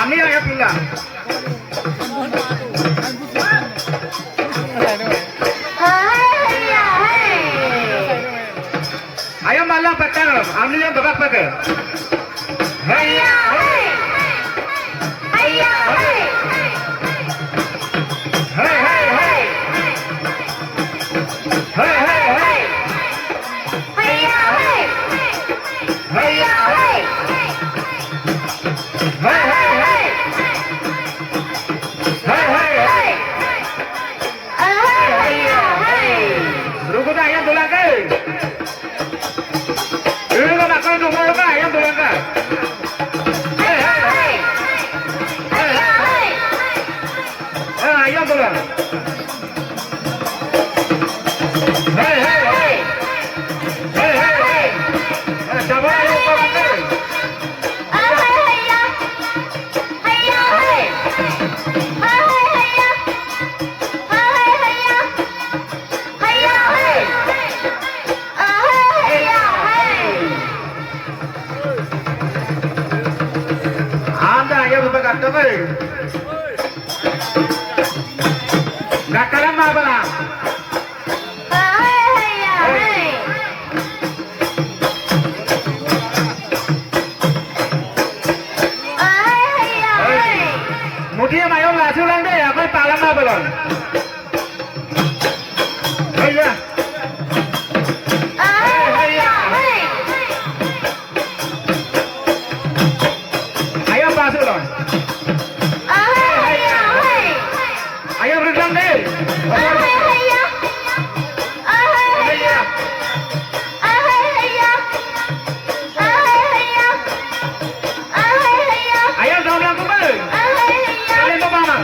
Ami ayah bilang. Ayah malah petang, Ami yang babak pakai. Hayya, hey, hayya, hey, hey, hey, hey, hey, hey, hey, hayya, hey, hayya, hey, hey, hey, hey, hey, hey, hey, hayya, hey. Ruko dah ayam tulang ke? Ini nak kau tunggu apa? Ayam tulang ke? Ayam tulang. Hey, hey, hey. Hey, hey, hey. Siapa yang lupa makan? Hayya. Hayya, hey. Hayya. Hayya. Hayya, hey. Hayya, hey. Anda ayam lupa kata apa? Nakalan apa lah? Mudia mayong lasu lang deh, aku talam apa belum? Hayya. Hayya. Ayam pasuk dong. Ayam rendang deh. Ayam daun yang kumpul. Kalian apa?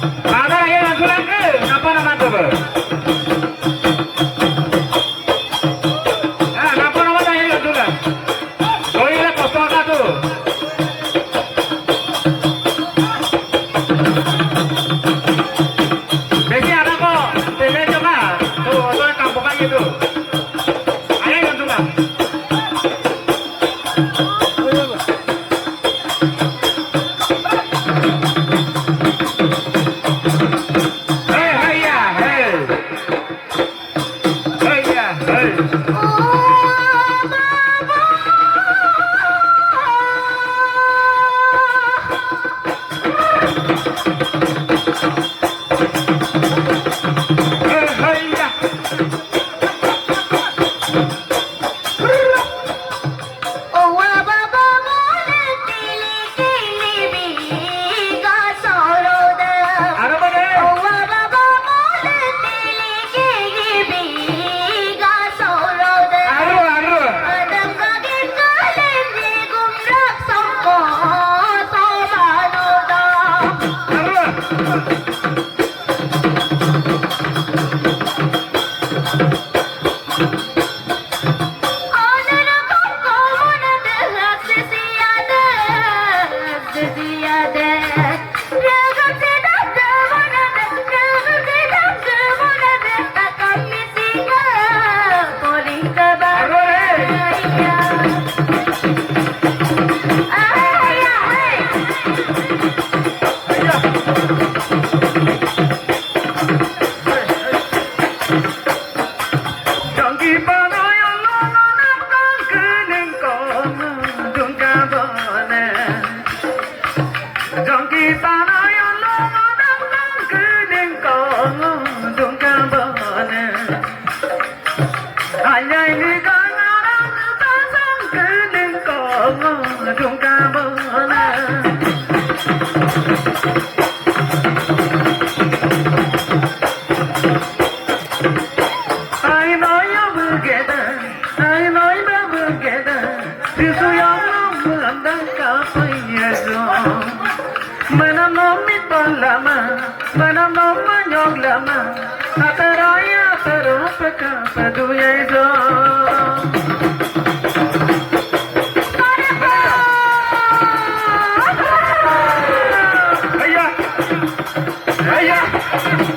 Ada lagi yang sulang ke? Apa nama tu? Apa nama lagi yang sulang? Oh ini kosong tu. Besi ada kok. Tele coba. Tu kampung lagi tu. Ayo yang sulang. Ayah!